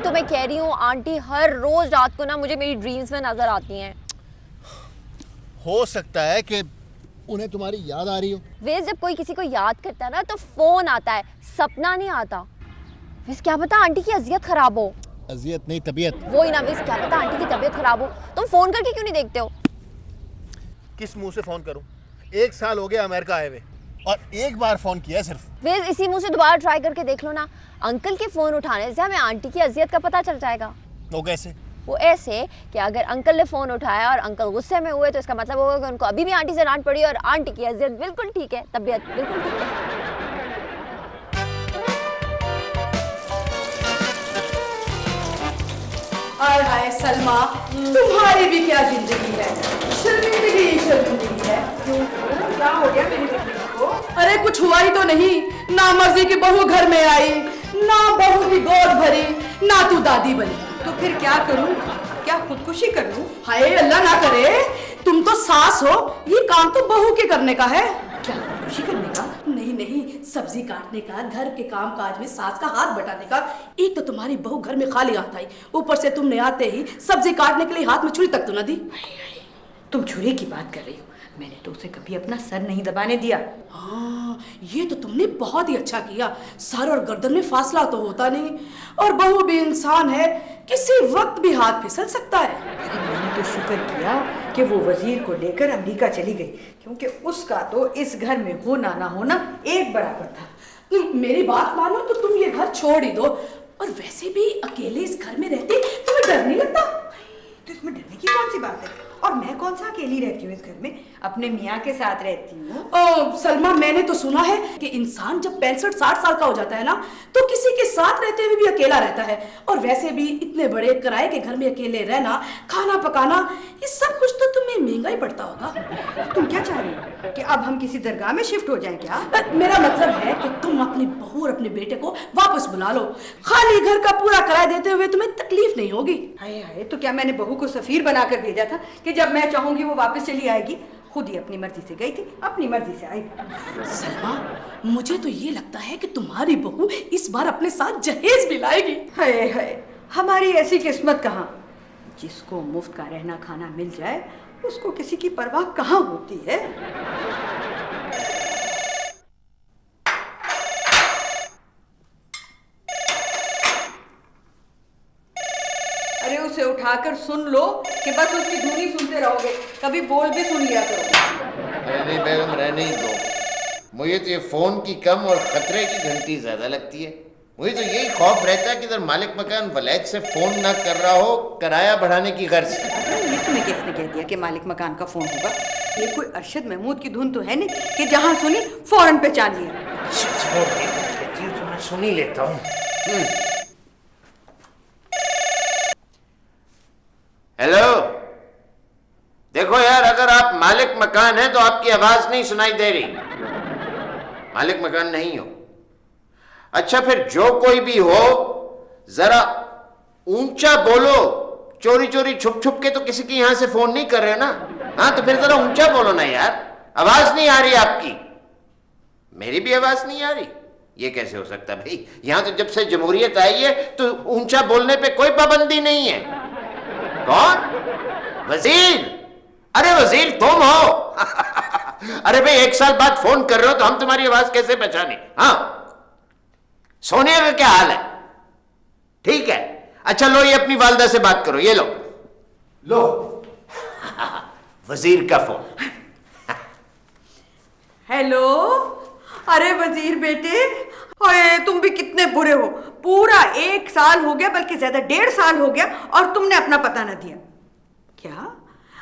तो मैं कह रही हूँ आंटी हर रोज रात को ना मुझे मेरी ड्रीम्स में नजर आती हैं। हो सकता है कि उन्हें तुम्हारी याद आ रही हो। वैसे जब कोई किसी को याद करता है ना तो फोन आता है, सपना नहीं आता। वैसे क्या पता आंटी की अजियत खराब हो। अजियत नहीं, तबीयत। वो ही ना, वैसे क्या पता आंटी की तबीयत खराब हो। तुम फोन करके क्यों नहीं देखते हो? किस मुंह से फोन करूं? 1 साल हो गया अमेरिका आए हुए और एक बार फोन किया सिर्फ। वैसे इसी मुंह से दोबारा ट्राई करके देख लो ना। अंकल के फोन उठाने से हमें आंटी की अजियत का पता चल जाएगा। वो कैसे? वो ऐसे कि अगर अंकल ने फोन उठाया और अंकल गुस्से में हुए तो इसका मतलब होगा कि उनको अभी भी आंटी से डांट पड़ी और आंटी की अजियत बिल्कुल ठीक है, तबीयत बिल्कुल ठीक है। हाय हाय सलमा, तुम्हारी भी क्या जिंदगी है, शर्मिंदगी ही शर्मिंदगी है। क्यों, क्या हो गया मेरी बेटी को? अरे कुछ हुआ ही तो नहीं। ना मर्जी की बहू घर में आई, ना बहू की गोद भरी, ना तू दादी बनी। तो फिर क्या करूं? क्या खुदकुशी कर लूं? हाय अल्लाह ना करे, तुम तो सास हो, ये काम तो बहू के करने का है। क्या खुदकुशी करने का? नहीं नहीं, सब्जी काटने का, घर के काम काज में सास का हाथ बटाने का। एक तो तुम्हारी बहू घर में खाली हाथ आई, ऊपर से तुमने आते ही सब्जी काटने के लिए हाथ में छुरी तक तो न दी। तुम छुरी की बात कर रही हो, मैंने तो उसे कभी अपना सर नहीं दबाने दिया। हाँ, ये तो तुमने बहुत ही अच्छा किया। सर और गर्दन में फासला तो होता नहीं, और बहू भी इंसान है, किसी वक्त भी हाथ फिसल सकता है। मैंने तो शुक्र किया कि वो वजीर को लेकर अमेरिका चली गई, क्योंकि उसका तो इस घर में होना ना होना एक बराबर था। तुम मेरी बात मानो तो तुम ये घर छोड़ ही दो। और वैसे भी अकेले इस घर में रहते तुम्हें डर नहीं लगता? तो इसमें डरने की कौन सी बात है? और मैं कौन सा अकेली रहती हूँ इस घर में, अपने मियाँ के साथ रहती हूँ। सलमा, मैंने तो सुना है कि इंसान जब 65-60 साल का हो जाता है ना तो किसी के साथ रहते हुए भी अकेला रहता है। और वैसे भी इतने बड़े किराए के घर में अकेले रहना, खाना पकाना, ये सब कुछ तो तुम्हें महंगा ही पड़ता होगा। तुम क्या चाह रही हो कि अब हम किसी दरगाह में शिफ्ट हो जाएं क्या? मेरा मतलब है कि तुम अपनी बहू और अपने बेटे को वापस बुला लो। खाली घर का पूरा किराया देते हुए तुम्हें तकलीफ नहीं होगी। हाय हाय, तो क्या मैंने बहू को सफीर बनाकर भेजा था कि जब मैं चाहूंगी वो वापस चली आएगी? खुद ही अपनी मर्जी से गई थी, अपनी मर्जी से आएगी। सलमा, मुझे तो ये लगता है कि तुम्हारी बहू इस बार अपने साथ जहेज भी लाएगी। हाय हाय, हमारी ऐसी किस्मत कहाँ। जिसको मुफ्त का रहना खाना मिल जाए उसको किसी की परवाह कहाँ होती है। अरे उसे उठाकर सुन लो कि बस उसकी धुनी सुनते रहोगे, कभी बोल भी सुन लिया करो। अरे बेगम, रहने ही दो। मुझे तो ये फोन की कम और खतरे की घंटी ज्यादा लगती है। मुझे तो यही खौफ रहता है कि इधर मालिक मकान वलैत से फोन ना कर रहा हो किराया बढ़ाने की गर्ज से। ये तुम्हें किसने कह दिया कि मालिक मकान का फोन होगा? ये कोई अरशद महमूद की धुन तो है नहीं कि जहां सुनी फौरन पहचान लिया। तो मैं सुन ही लेता हूँ। हेलो, देखो यार, अगर आप मालिक मकान हैं तो आपकी आवाज नहीं सुनाई दे रही। मालिक मकान नहीं हो? अच्छा, फिर जो कोई भी हो जरा ऊंचा बोलो। चोरी चोरी छुप छुप के तो किसी के यहां से फोन नहीं कर रहे ना? हाँ, तो फिर जरा ऊंचा बोलो ना यार, आवाज नहीं आ रही आपकी। मेरी भी आवाज नहीं आ रही? ये कैसे हो सकता भाई? यहां तो जब से जमहूरियत आई है तो ऊंचा बोलने पे कोई पाबंदी नहीं है। कौन? वजीर? अरे वजीर तुम हो? अरे भाई, 1 साल बाद फोन कर रहे हो तो हम तुम्हारी आवाज कैसे पहचाने? हाँ, सोनिया का क्या हाल है? ठीक है, अच्छा लो, ये अपनी वालदा से बात करो। ये लो लो वजीर का फोन। हेलो, अरे वजीर बेटे, अरे तुम भी कितने बुरे हो। पूरा 1 साल हो गया, बल्कि ज्यादा 1.5 साल हो गया, और तुमने अपना पता न दिया। क्या?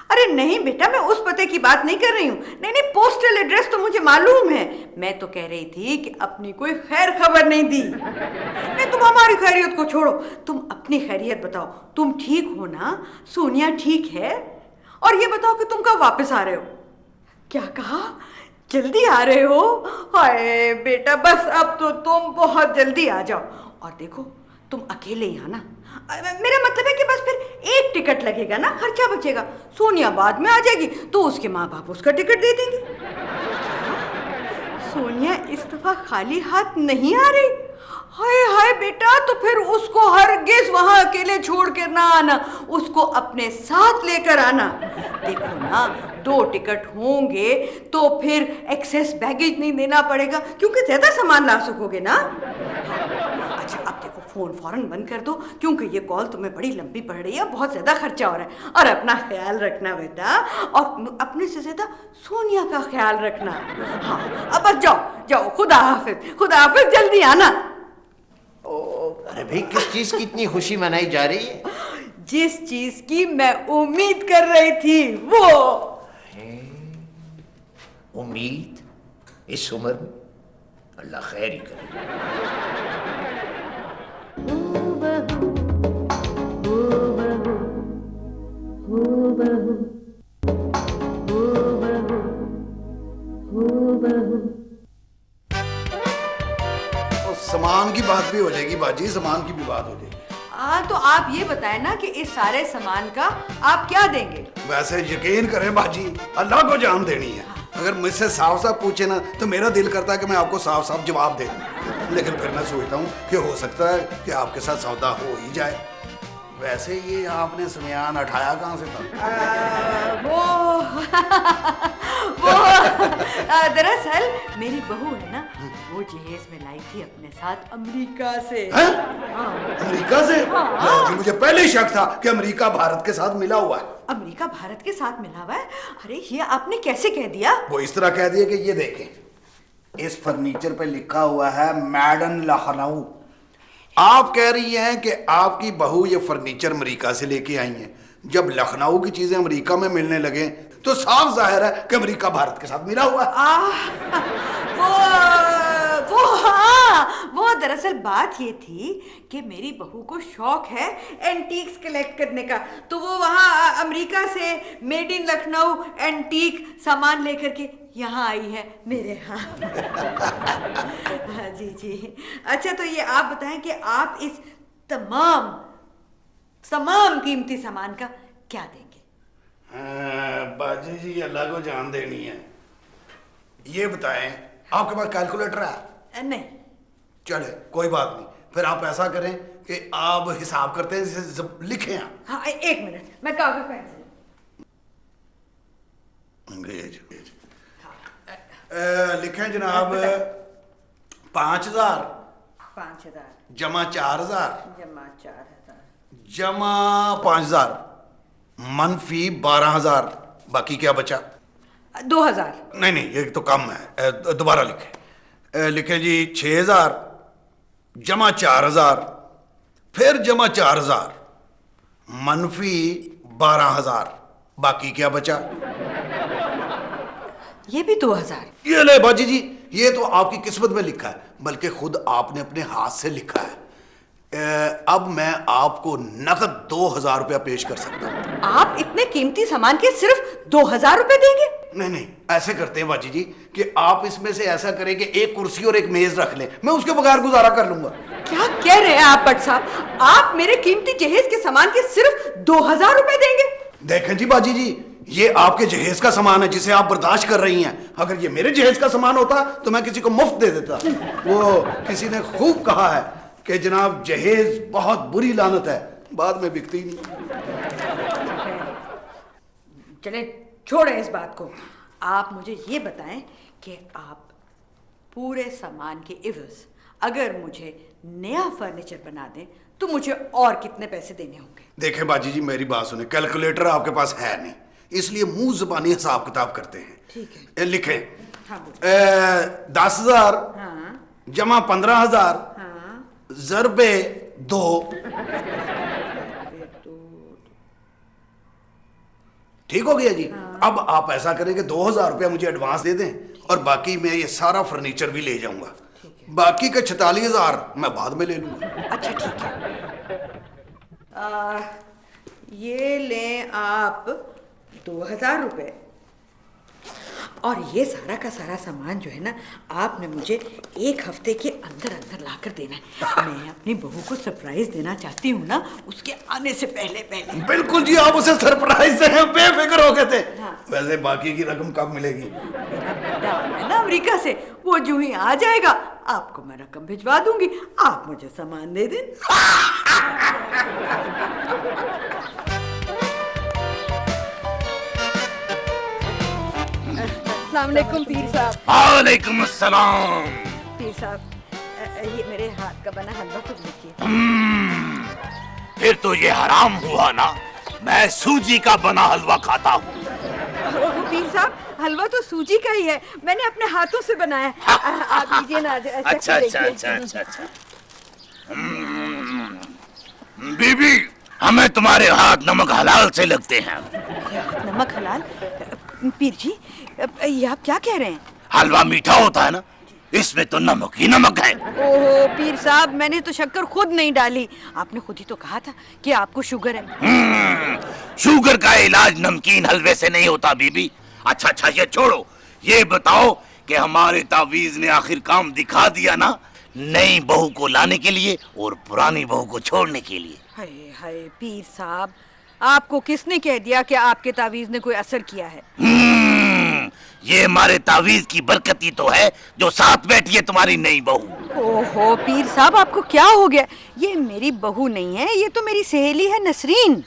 अरे नहीं बेटा, मैं उस पते की बात नहीं कर रही हूँ। नहीं नहीं, पोस्टल एड्रेस तो मुझे मालूम है। मैं तो कह रही थी कि अपनी कोई खैर खबर नहीं दी। नहीं, तुम हमारी खैरियत को छोड़ो, तुम अपनी खैरियत बताओ। तुम ठीक हो ना? सोनिया ठीक है? और ये बताओ कि तुम कब वापस आ रहे हो? क्या कहा? जल्दी आ रहे हो? हाय बेटा, बस अब तो तुम बहुत जल्दी आ जाओ। और देखो, तुम अकेले ही आना। मेरा मतलब है कि बस फिर 1 टिकट लगेगा ना, खर्चा बचेगा। सोनिया बाद में आ जाएगी तो उसके माँ बाप उसका टिकट दे देंगे। क्या? सोनिया इस दफा खाली हाथ नहीं आ रही? हाय हाय बेटा, तो फिर उसको हरगिज वहां अकेले छोड़ कर ना आना, उसको अपने साथ लेकर आना। देखो ना, 2 टिकट होंगे तो फिर एक्सेस बैगेज नहीं देना पड़ेगा, क्योंकि ज्यादा सामान ला सकोगे ना। अच्छा अब देखो, फोन फौरन बंद कर दो, क्योंकि ये कॉल तुम्हें बड़ी लंबी पड़ रही है, बहुत ज्यादा खर्चा हो रहा है। और अपना ख्याल रखना बेटा, और अपने से ज्यादा सोनिया का ख्याल रखना। हाँ अब बस जाओ जाओ, खुदा हाफिज, खुदा हाफिज, जल्दी आना। अरे भाई, किस चीज की इतनी खुशी मनाई जा रही है? जिस चीज की मैं उम्मीद कर रही थी वो। उम्मीद इस उम्र में? अल्लाह खैर ही करे। और सामान की बात भी हो जाएगी बाजी, सामान की भी बात हो जाएगी। हाँ तो आप ये बताएं ना कि इस सारे सामान का आप क्या देंगे? वैसे यकीन करें बाजी, अल्लाह को जान देनी है। अगर मुझसे साफ साफ पूछे ना तो मेरा दिल करता है कि मैं आपको साफ साफ जवाब दे दूं, लेकिन फिर मैं सोचता हूँ कि हो सकता है कि आपके साथ सौदा हो ही जाए। वैसे ये आपने सामान उठाया कहाँ से था? वो दरअसल मेरी बहू है ना, वो जहेज में लाई थी अपने साथ अमेरिका से। अमेरिका से? जी, मुझे पहले ही शक था कि अमेरिका भारत के साथ मिला हुआ है। अमेरिका भारत के साथ मिला हुआ है? अरे ये आपने कैसे कह दिया? वो इस तरह कह दिया कि ये देखें, इस फर्नीचर पे लिखा हुआ है मेड इन लखनऊ। आप कह रही हैं कि आपकी बहू ये फर्नीचर अमेरिका से लेके आई हैं। जब लखनऊ की चीजें अमेरिका में मिलने लगे तो साफ जाहिर है कि अमेरिका भारत के साथ मिला हुआ है। वो दरअसल बात ये थी कि मेरी बहू को शौक है एंटीक्स कलेक्ट करने का, तो वो वहाँ अमेरिका से मेड इन लखनऊ एंटीक सामान लेकर के यहाँ आई है मेरे यहाँ। हाँ जी जी। अच्छा तो ये आप बताएं कि आप इस तमाम कीमती सामान का क्या देंगे? बाजी जी, अल्लाह को जान देनी है। ये बताएं, आपके पास कैलकुलेटर है? नहीं। चले कोई बात नहीं, फिर आप ऐसा करें कि आप हिसाब करते हैं, जैसे लिखें आप। हाँ एक मिनट, मैं कागज पेंसिल। लिखें जनाब, 5000 जमा 4000 जमा 5000 मनफी 12000, बाकी क्या बचा? 2000। नहीं ये तो कम है, दोबारा लिखें। लिखें जी 6000 जमा 4000 फिर जमा 4000 मनफी 12000, बाकी क्या बचा? ये भी 2000। ये ले बाजी जी, ये तो आपकी किस्मत में लिखा है, बल्कि खुद आपने अपने हाथ से लिखा है। अब मैं आपको नकद 2000 रुपया पेश कर सकता हूँ। आप इतने कीमती सामान के सिर्फ 2000 रुपए देंगे? नहीं, ऐसे करते हैं बाजी जी कि आप इसमें से ऐसा करें कि एक कुर्सी और एक मेज रख लें, मैं उसके बगैर गुजारा कर लूंगा। क्या कह रहे हैं आप भट्ट साहब? आप मेरे कीमती जहेज के सामान के सिर्फ 2000 रुपए देंगे? देखें जी बाजी जी, ये आपके जहेज का सामान है जिसे आप बर्दाश्त कर रही हैं। अगर ये मेरे जहेज का सामान होता तो मैं किसी को मुफ्त दे देता। वो किसी ने खूब कहा है कि जनाब जहेज बहुत बुरी लानत है, बाद में बिकती नहीं। चले छोड़े इस बात को, आप मुझे ये बताएं कि आप पूरे सामान के इवज़ अगर मुझे नया फर्नीचर बना दें तो मुझे और कितने पैसे देने होंगे? देखें बाजी जी, मेरी बात सुने, कैलकुलेटर आपके पास है नहीं, इसलिए मुंह ज़बानी हिसाब किताब करते हैं। ठीक है। लिखें। हाँ, 10,000 जमा 15,000 ज़रबे 2। ठीक हो गया जी। अब आप ऐसा करें कि 2000 रुपया मुझे एडवांस दे दें और बाकी मैं ये सारा फर्नीचर भी ले जाऊंगा। बाकी का 46,000 मैं बाद में ले लूंगा। अच्छा ठीक है। ये लें आप 2000 रुपए, और ये सारा का सारा सामान जो है ना, आपने मुझे 1 हफ्ते के अंदर अंदर ला कर देना है। मैं अपनी बहू को सरप्राइज देना चाहती हूँ ना, उसके आने से पहले पहले। बिल्कुल जी, आप उसे सरप्राइज से बेफिक्र हो गए थे। हाँ। वैसे बाकी की रकम कब मिलेगी? मेरा बेटा है ना अमेरिका से, वो जो ही आ जाएगा आपको मैं रकम भिजवा दूंगी, आप मुझे सामान दे दें। अस्सलाम वालेकुम पीर साहब। वालेकुम अस्सलाम। पीर साहब, ये मेरे हाथ का बना हलवा तो देखिए। फिर तो ये हराम हुआ ना, मैं सूजी का बना हलवा खाता हूँ। पीर साहब, हलवा तो सूजी का ही है, मैंने अपने हाथों से बनाया है। आप लीजिए ना। अच्छा। बीबी, हमें तुम्हारे हाथ नमक हलाल से लगते हैं। नमक हलाल? पीर जी, ये आप क्या कह रहे हैं? हलवा मीठा होता है ना, इसमें तो नमक ही नमक है। ओहो पीर साहब, मैंने तो शक्कर खुद नहीं डाली, आपने खुद ही तो कहा था कि आपको शुगर है। शुगर का इलाज नमकीन हलवे से नहीं होता बीबी। अच्छा, ये छोड़ो, ये बताओ कि हमारे तावीज ने आखिर काम दिखा दिया ना, नई बहू को लाने के लिए और पुरानी बहू को छोड़ने के लिए। हाय हाय पीर साहब, आपको किसने कह दिया कि आपके तावीज ने कोई असर किया है? ये हमारे तावीज की बरकत ही तो है जो साथ बैठी है तुम्हारी नई बहू। ओहो पीर साहब, आपको क्या हो गया? ये मेरी बहू नहीं है, ये तो मेरी सहेली है नसरीन।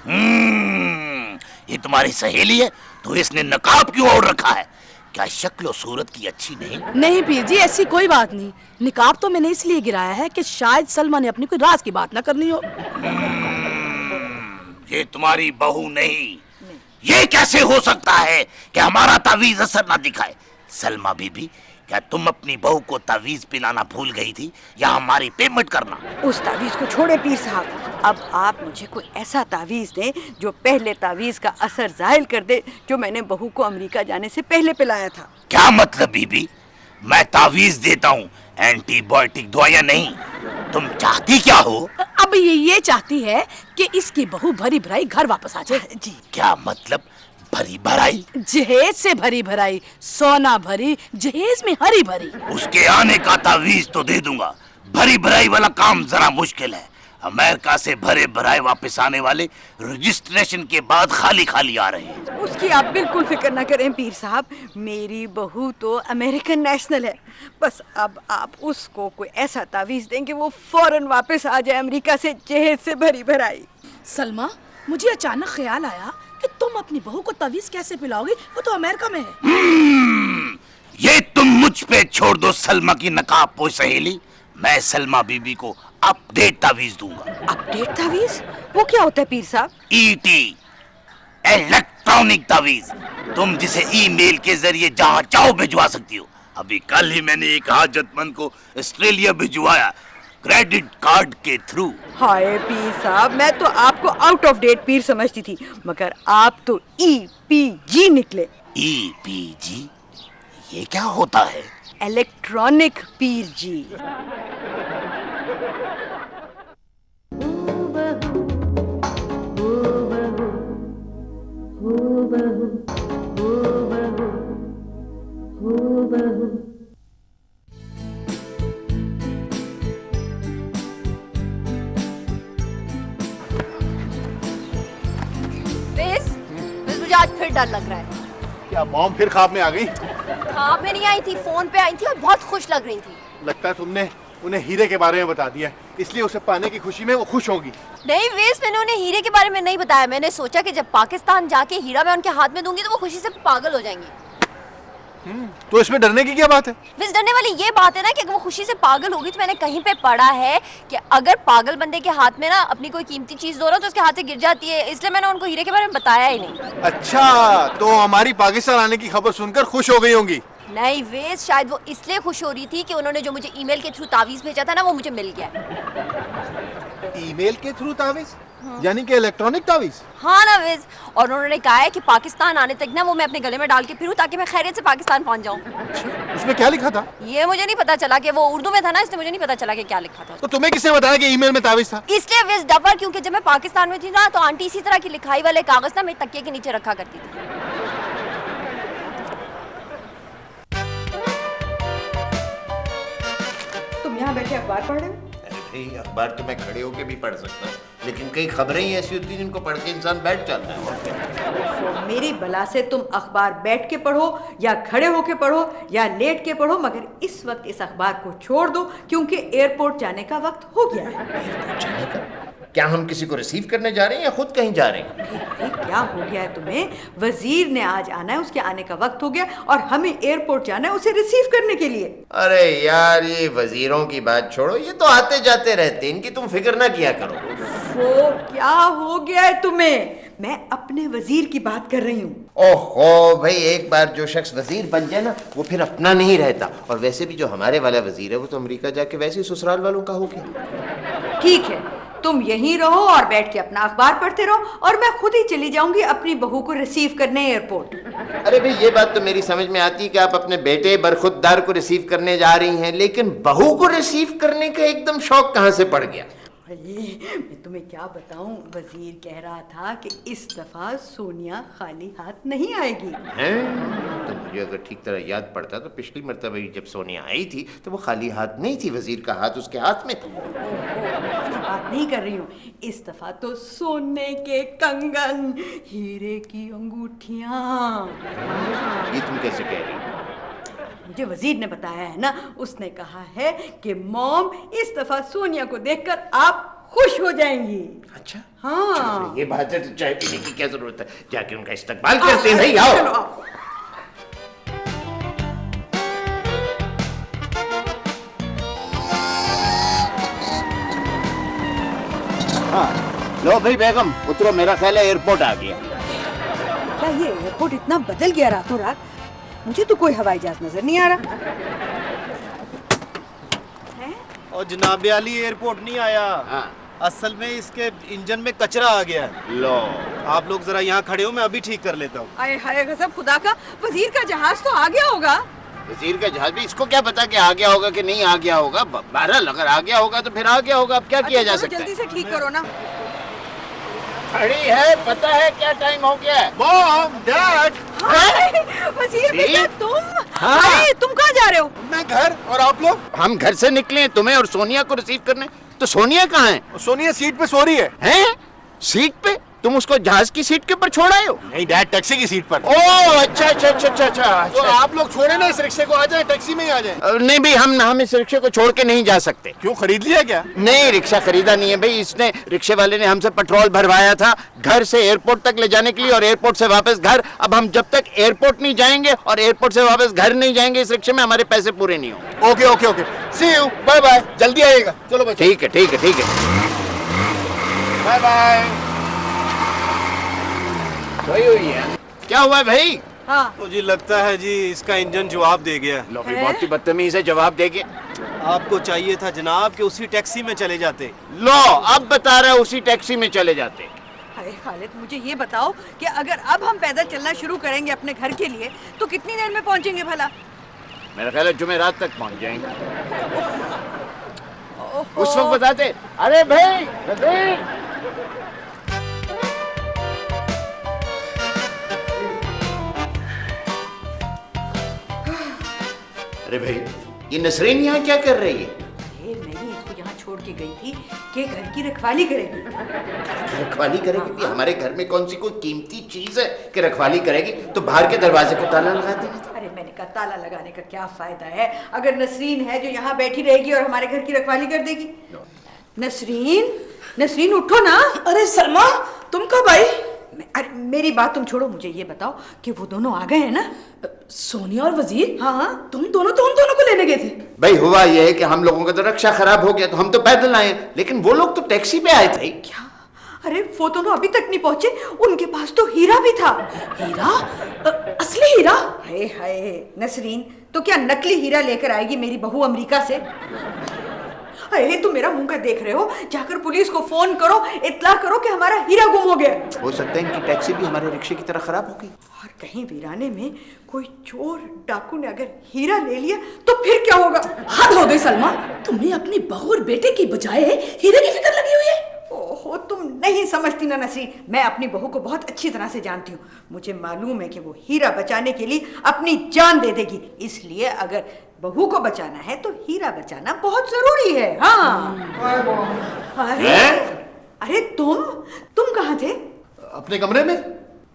ये तुम्हारी सहेली है तो इसने नकाब क्यों ओढ़ रखा है? क्या शक्ल और सूरत की अच्छी नहीं? नहीं पीर जी, ऐसी कोई बात नहीं। निकाब तो मैंने इसलिए गिराया है कि शायद सलमा ने अपनी कोई राज की बात ना करनी हो। ये तुम्हारी बहू नहीं। ये कैसे हो सकता है कि हमारा तावीज असर ना दिखाए? सलमा बीबी, क्या तुम अपनी बहू को तावीज पिलाना भूल गई थी या हमारी पेमेंट करना? उस तावीज को छोड़े पीर साहब, अब आप मुझे कोई ऐसा तावीज दें जो पहले तावीज का असर जाहिल कर दे, जो मैंने बहू को अमेरिका जाने से पहले पिलाया था। क्या मतलब बीबी? मैं तावीज देता हूँ, एंटीबायोटिक दवाइयाँ नहीं। तुम चाहती क्या हो? अब ये चाहती है कि इसकी बहू भरी भराई घर वापस आ जाए। जी। क्या मतलब भरी भराई? जहेज से भरी भराई, सोना भरी, जहेज में हरी भरी। उसके आने का तावीज तो दे दूंगा, भरी भराई वाला काम जरा मुश्किल है। अमेरिका से भरे भराए वापस आने वाले रजिस्ट्रेशन के बाद खाली खाली आ रहे हैं। उसकी आप बिल्कुल फिक्र न करें पीर साहब, मेरी बहू तो अमेरिकन नेशनल है। बस अब आप उसको कोई ऐसा तावीज देंगे वो फौरन वापस आ जाए अमेरिका से, जहेज से भरी भराई। सलमा, मुझे अचानक ख्याल आया कि तुम अपनी बहू को तावीज कैसे पिलाओगी, वो तो अमेरिका में है। ये तुम मुझ पे छोड़ दो सलमा की नकाबपोश सहेली। मैं सलमा बीबी को अपडेट तावीज दूंगा। अपडेट तावीज? वो क्या होता है पीर साहब? ईटी, इलेक्ट्रॉनिक तावीज, तुम जिसे ईमेल के जरिए जहां चाहो भिजवा सकती हो। अभी कल ही मैंने एक हाजतमंद को ऑस्ट्रेलिया भिजवाया, क्रेडिट कार्ड के थ्रू। हाय पीर साहब, मैं तो आपको आउट ऑफ डेट पीर समझती थी, मगर आप तो EPG निकले। EPG? ये क्या होता है? इलेक्ट्रॉनिक पीर जी। मुझे आज फिर डर लग रहा है। क्या मॉम फिर ख्वाब में आ गई? ख्वाब में नहीं आई थी, फोन पे आई थी और बहुत खुश लग रही थी। लगता है तुमने उन्हें हीरे के बारे में बता दिया, इसलिए उसे पाने की खुशी में वो खुश होगी। नहीं वेस, मैंने उन्हें हीरे के बारे में नहीं बताया। मैंने सोचा कि जब पाकिस्तान जाके हीरा मैं उनके हाथ में दूंगी तो वो खुशी से पागल हो जाएंगी। तो इसमें डरने की क्या बात है? वेस, डरने वाली ये बात है ना कि अगर वो खुशी से पागल होगी तो मैंने कहीं पे पढ़ा है कि अगर पागल बंदे के हाथ में ना अपनी कोई कीमती चीज दो ना तो उसके हाथ से गिर जाती है, इसलिए मैंने उनको हीरे के बारे में बताया ही नहीं। अच्छा, तो हमारी पाकिस्तान आने की खबर सुनकर खुश हो गई होंगी। नहीं वेस, शायद वो इसलिए खुश हो रही थी कि उन्होंने जो मुझे ईमेल के थ्रू तावीज भेजा था ना वो मुझे मिल गया। ईमेल के थ्रू तावीज? यानी कि इलेक्ट्रॉनिक तावीज? हाँ ना वेस, और उन्होंने कहा है कि पाकिस्तान आने तक ना वो मैं अपने गले में डाल के फिरूं ताकि मैं खैरियत से पाकिस्तान पहुंच जाऊं। उसमें क्या लिखा था? ये मुझे नहीं पता चला कि वो उर्दू में था ना, इसलिए मुझे नहीं पता चला कि क्या लिखा था। तो तुम्हें किसने बताया कि ईमेल में तावीज था? इसलिए वेस डफर, क्योंकि जब मैं पाकिस्तान में थी ना तो आंटी इसी तरह की लिखाई वाले कागज ना मेरे तकिए के नीचे रखा करती थी। तुम यहाँ बैठे अखबार पढ़ रहे हो? अरे भाई, अखबार तो मैं खड़े होके भी पढ़ सकता हूँ, लेकिन कई खबरें ही ऐसी होती हैं जिनको पढ़ के इंसान बैठ जाता है। तो मेरी बला से तुम अखबार बैठ के पढ़ो या खड़े होके पढ़ो या लेट के पढ़ो, मगर इस वक्त इस अखबार को छोड़ दो क्योंकि एयरपोर्ट जाने का वक्त हो गया है। क्या हम किसी को रिसीव करने जा रहे हैं या खुद कहीं जा रहे हैं? अरे क्या हो गया है तुम्हें? वजीर ने आज आना है, उसके आने का वक्त हो गया और हमें एयरपोर्ट जाना है उसे रिसीव करने के लिए। अरे यार, ये वजीरों की बात छोड़ो, ये तो आते जाते रहते हैं, इनकी तुम फिक्र ना किया करो। वो क्या हो गया है तुम्हें? मैं अपने वजीर की बात कर रही हूँ। ओहो भाई, एक बार जो शख्स वजीर बन जाए ना, वो फिर अपना नहीं रहता। और वैसे भी जो हमारे वाला वजीर है वो तो अमेरिका जाके वैसे ही ससुराल वालों का हो गया। ठीक है, तुम यहीं रहो और बैठ के अपना अखबार पढ़ते रहो और मैं खुद ही चली जाऊंगी अपनी बहू को रिसीव करने एयरपोर्ट। अरे भाई, ये बात तो मेरी समझ में आती है कि आप अपने बेटे बरखुरदार को रिसीव करने जा रही हैं, लेकिन बहू को रिसीव करने का एकदम शौक कहाँ से पड़ गया? मैं तुम्हें क्या बताऊं, वजीर कह रहा था कि इस दफा सोनिया खाली हाथ नहीं आएगी। हैं? तो मुझे अगर ठीक तरह याद पड़ता तो पिछली मर्तबा जब सोनिया आई थी तो वो खाली हाथ नहीं थी, वजीर का हाथ उसके हाथ में था। बात नहीं कर रही हूँ, इस दफा तो सोने के कंगन, हीरे की अंगूठियां। ये तुम कैसे कह रही हो? मुझे वजीर ने बताया है ना, उसने कहा है कि मॉम इस दफा सोनिया को देखकर आप खुश हो जाएंगी। अच्छा, हाँ, ये बात है तो चाय पीने की क्या जरूरत है, जाके उनका इस्तकबाल करते हैं। नहीं, आओ। हाँ, लो भाई बेगम, उतरो, मेरा ख्याल है एयरपोर्ट आ गया। क्या ये एयरपोर्ट इतना बदल गया रातों रात? मुझे तो कोई हवाई जहाज नजर नहीं आ रहा। और जनाब आली, एयरपोर्ट नहीं आया। हाँ। असल में इसके इंजन में कचरा आ गया है। लो, आप लोग जरा यहाँ खड़े हो, मैं अभी ठीक कर लेता हूँ। आए हाय गजब, खुदा का, वजीर का जहाज तो आ गया होगा। वजीर का जहाज भी, इसको क्या पता कि आ गया होगा कि नहीं आ गया होगा। बहरहाल अगर आ गया होगा तो फिर आ गया होगा, अब क्या किया जा सकता है। जल्दी से ठीक करो ना। खड़ी है, पता है क्या टाइम हो गया है? मॉम, डैड, वजीर बेटा, तुम? हाँ। अरे, तुम कहाँ जा रहे हो? मैं घर, और आप लोग? हम घर से निकले हैं तुम्हें और सोनिया को रिसीव करने। तो सोनिया कहाँ है? सोनिया सीट पे सो रही है। हैं? सीट पे? तुम उसको जहाज की सीट के ऊपर छोड़ आए हो? नहीं डैड, टैक्सी की सीट पर। ओह, अच्छा अच्छा अच्छा अच्छा अच्छा, तो आप लोग छोड़े ना इस रिक्शे को, आ जाए, टैक्सी में ही आ जाए। नहीं भाई, हम इस रिक्शे को छोड़ के नहीं जा सकते। क्यों, खरीद लिया क्या? नहीं, रिक्शा खरीदा नहीं है भाई। इसने, रिक्शे वाले ने हमसे पेट्रोल भरवाया था घर से एयरपोर्ट तक ले जाने के लिए और एयरपोर्ट से वापस घर। अब हम जब तक एयरपोर्ट नहीं जाएंगे और एयरपोर्ट से वापस घर नहीं जाएंगे इस रिक्शे में, हमारे पैसे पूरे नहीं होंगे। Okay okay okay, see you, bye bye, जल्दी आइएगा। चलो बच्चे, ठीक है ठीक है ठीक है, बाय बाय। सही हुई है। क्या हुआ है भाई? हाँ, मुझे लगता है जी इसका इंजन जवाब दे गया। लो भाई, बहुत ही बदतमीज है, जवाब देंगे। आपको चाहिए था जनाब कि उसी टैक्सी में चले जाते। लो, अब बता रहा है उसी टैक्सी में चले जाते। अरे खालिद, मुझे ये बताओ कि अगर अब हम पैदल चलना शुरू करेंगे अपने घर के लिए तो कितनी देर में पहुंचेंगे भला? मेरा ख्याल है जुमेरात तक पहुंच जाएंगे। उस वक्त बताते, अरे भाई नज़ीर। अरे भाई, ये नसरीन यहाँ क्या कर रही है? अरे मैं ही इसको यहाँ छोड़ के गई थी कि घर की रखवाली करेगी। रखवाली करेगी भी? हमारे घर में कौन सी कोई कीमती चीज है कि रखवाली करेगी? तो बाहर के दरवाजे को ताला लगा देना था। अरे मैंने कहा ताला लगाने का क्या फायदा है अगर नसरीन है जो यहाँ बैठी रहेगी और हमारे घर की रखवाली कर देगी। नसरीन, नसरीन उठो ना। अरे सलमा, तुम कब आई? अरे मेरी बात तुम छोड़ो, मुझे ये बताओ कि वो दोनों आ गए हैं ना? सोनिया और वजीर? हाँ हाँ। तुम दोनों तो उन दोनों को लेने गए थे। भाई हुआ ये है कि हम लोगों का तो रक्षा खराब हो गया तो हम तो पैदल आए, लेकिन वो लोग तो टैक्सी पे आए थे। क्या? अरे वो दोनों अभी तक नहीं पहुंचे, उनके पास तो हीरा भी था। हीरा? असली हीरा? हाय हाय नसरीन, तो क्या नकली हीरा लेकर आएगी मेरी बहू अमेरिका से? अरे तुम मेरा मुंह का देख रहे हो? जाकर पुलिस को फोन करो, इत्तला करो कि हमारा हीरा गुम हो गया। हो सकता है इनकी टैक्सी भी हमारे रिक्शे की तरह खराब हो गई। और कहीं वीराने में कोई चोर डाकू ने अगर हीरा ले लिया तो फिर क्या होगा? हद हो गई सलमा, तुम्हें अपनी बहू और बेटे की बजाय हीरे की फिक्र लगी हुई है। ओहो, तुम नहीं समझती ना नसरीन, मैं अपनी बहू को बहुत अच्छी तरह से जानती हूँ। मुझे मालूम है कि वो हीरा बचाने के लिए अपनी जान दे देगी, इसलिए अगर बहू को बचाना है तो हीरा बचाना बहुत जरूरी है। हाँ। अरे अरे तुम कहाँ थे? अपने कमरे में।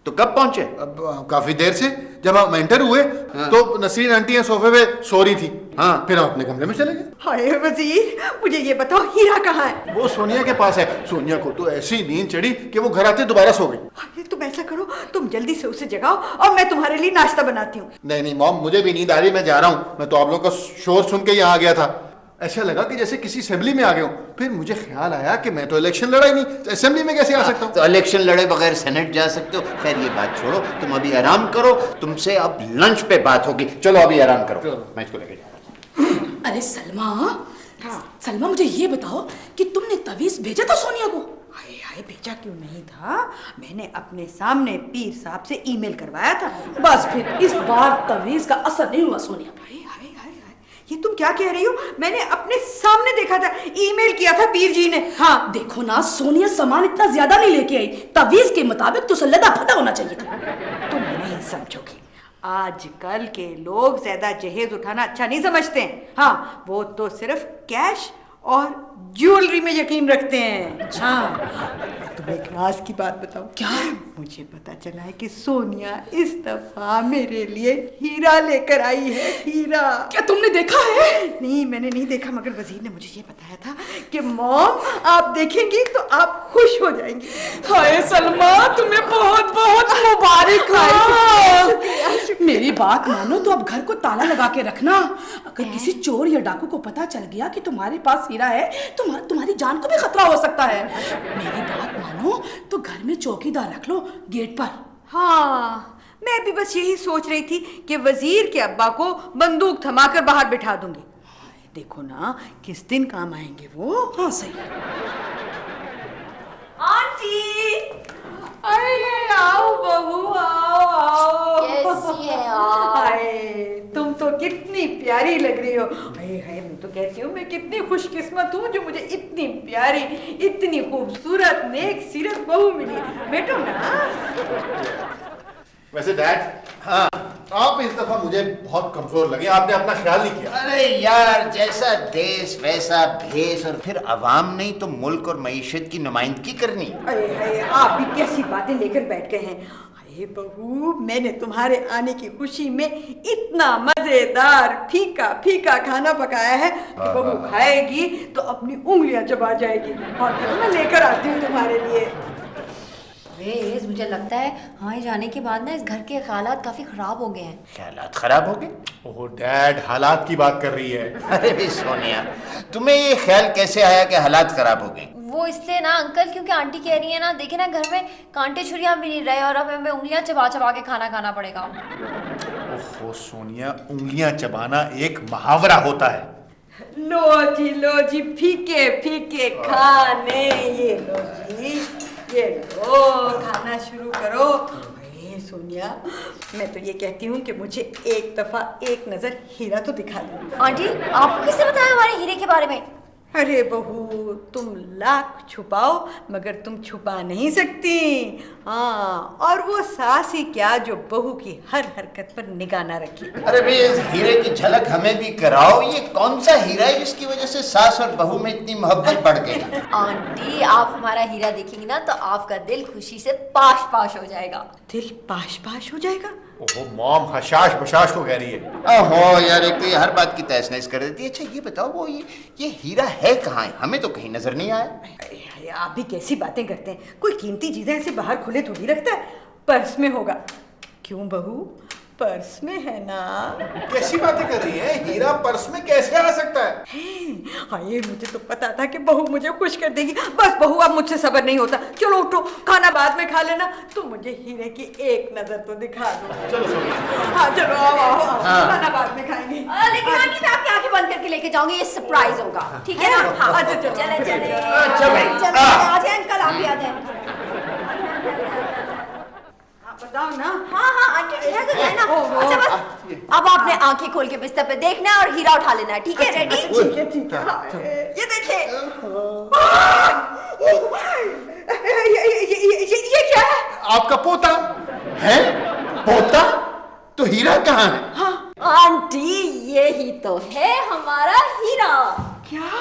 तो कब पहुंचे? अब काफी देर से। जब हम एंटर हुए तो नसरीन आंटी है सोफे पे सो रही थी। हाँ। फिर हम अपने कमरे में चले गए। हाय वजीर, मुझे ये बताओ हीरा कहाँ है? वो सोनिया के पास है। सोनिया को तो ऐसी नींद चढ़ी कि वो घर आते दोबारा सो गई। अरे तुम ऐसा करो, तुम जल्दी से उसे जगाओ और मैं तुम्हारे लिए नाश्ता बनाती हूँ। नहीं मॉम, मुझे भी नींद आ रही, मैं जा रहा हूँ। मैं तो आप लोगों का शोर सुन के यहाँ आ गया था। ऐसा लगा कि जैसे किसी असेंबली में आ गया हूँ। फिर मुझे ख्याल आया कि मैं तो इलेक्शन लड़ा ही नहीं, तो असेंबली में कैसे आ सकता हूँ? तो इलेक्शन लड़े बगैर सेनेट जा सकते हो। खैर ये बात छोड़ो, तुम अभी आराम करो, तुमसे अब लंच पे बात होगी। चलो अभी आराम करो, मैं इसको लेके जा रहा हूँ। अरे सलमा मुझे ये बताओ कि तुमने तवीज भेजा था सोनिया को? हाय हाय, भेजा क्यों नहीं था? मैंने अपने सामने पीर साहब से ईमेल करवाया था। बस फिर इस बार तवीज का असर नहीं हुआ सोनिया पर। ये तुम क्या कह रही हो? मैंने अपने सामने देखा था, ईमेल किया था पीर जी ने। हाँ देखो ना, सोनिया सामान इतना ज्यादा नहीं लेके आई। तवीज के मुताबिक तो सल्लदा फटा होना चाहिए था। तुम नहीं समझोगी, आजकल के लोग ज्यादा जहेज उठाना अच्छा नहीं समझते हैं। हाँ, वो तो सिर्फ कैश और ज्वेलरी में यकीन रखते हैं। हाँ, तुम्हें एक राज की बात बताऊं? क्या? मुझे पता चला है कि सोनिया इस दफा मेरे लिए हीरा लेकर आई है। हीरा। क्या तुमने देखा है? नहीं, मैंने नहीं देखा, मगर वजीर ने मुझे ये बताया था कि मॉम आप देखेंगी तो आप खुश हो जाएंगी। हाय सलमा, तुम्हें बहुत बहुत मुबारक हो। मेरी बात मानो तो अब घर को ताला लगा के रखना। अगर किसी चोर या डाकू को पता चल गया कि तुम्हारे पास हीरा है, तुम्हारी जान को भी खतरा हो सकता है। मेरी बात मानो तो घर में चौकीदार रख लो गेट पर। हाँ, मैं भी बस यही सोच रही थी कि वजीर के अब्बा को बंदूक थमाकर बाहर बिठा दूंगी। देखो ना किस दिन काम आएंगे वो। हाँ सही। आंटी, अरे आओ बहू, आओ। कैसी है आप? हाय, तुम तो कितनी प्यारी लग रही हो। हाय हाय, मैं तो कहती हूँ मैं कितनी खुशकिस्मत हूँ जो मुझे इतनी प्यारी, इतनी खूबसूरत, नेक सीरत बहू मिली। बैठो ना। वैसे डैड, हाँ, आप इस दफा मुझे बहुत कमजोर लगे। आपने अपना ख्याल नहीं किया। अरे यार, जैसा देश वैसा भेष, और फिर अवाम नहीं तो मुल्क और मईशत की नुमाइंदगी करनी। अरे हाय, आप भी कैसी बातें लेकर बैठ गए हैं। हाय बहू, मैंने तुम्हारे आने की खुशी में इतना मजेदार फीका फीका खाना पकाया है कि बहू खाएगी तो अपनी उंगलियां चबा जाएगी। और मैं लेकर आती हूँ तुम्हारे लिए। रेज, मुझे लगता है हाँ जाने के बाद ना इस घर के हालात काफी खराब हो गए हैं। ख्यालात खराब हो गए? ओह डैड, हालात की बात कर रही है। अरे भी सोनिया, तुम्हें ये ख्याल कैसे आया कि हालात खराब हो गए? वो इसलिए ना अंकल, क्योंकि आंटी कह रही है ना, देखे ना घर में कांटे छुरियां भी नहीं रहे और अब हमें उंगलियां चबा चबा के खाना खाना पड़ेगा। ओहो सोनिया, उंगलियां चबाना एक मुहावरा होता है। लो जी, फीके फीके खाने। ये लो जी, ये लो, खाना शुरू करो। अरे सोनिया, मैं तो ये कहती हूँ कि मुझे एक दफा एक नजर हीरा तो दिखा दो। आंटी, आपको किसने बताया हमारे हीरे के बारे में? अरे बहू, तुम लाख छुपाओ मगर तुम छुपा नहीं सकती। हाँ, और वो सास ही क्या जो बहू की हर हरकत पर निगाह ना रखी। अरे भाई, इस हीरे की झलक हमें भी कराओ। ये कौन सा हीरा है जिसकी वजह से सास और बहू में इतनी मोहब्बत बढ़ गई? आंटी, आप हमारा हीरा देखेंगी ना तो आपका दिल खुशी से पाश पाश हो जाएगा। दिल पाश पाश हो जाएगा? ओहो मॉम, हशाश बशाश को कह रही है। ओहो यार, एक तो ये हर बात की तहस नहस कर देती है। अच्छा ये बताओ, वो ये हीरा है कहाँ है? हमें तो कहीं नजर नहीं आया। अरे आप भी कैसी बातें करते हैं। कोई कीमती चीजें ऐसे बाहर खुले थोड़ी रखता है। पर्स में होगा। क्यों बहू, पर्स में है ना? कैसी बातें कर रही है? हीरा पर्स में कैसे आ सकता है? हाँ, ये मुझे तो पता था कि बहू मुझे खुश कर देगी। बस बहू, अब मुझसे सब्र नहीं होता। चलो उठो, खाना बाद में खा लेना। तो मुझे हीरे की एक नजर तो दिखा दो। चलो हाँ चलो, आओ, खाना बाद में खाएंगे। लेकिन आंटी, मैं आपकी आंखें बंद करके लेके जाऊंगी, ये सरप्राइज होगा, ठीक है ना? हाँ, अच्छा, चलो। चले चले अच्छा भाई, चले, आ जाए अंकल, आप भी आ जाए। बताओ ना। हाँ आंटी, ठीक है ना? अच्छा बस अब आपने आंखें खोल के बिस्तर पे देखना है और हीरा उठा लेना है, ठीक है? रेडी? ठीक है। ये देखिए। ये क्या है? आपका पोता है? पोता? तो हीरा कहाँ है? आंटी, ये ही तो है हमारा हीरा। क्या?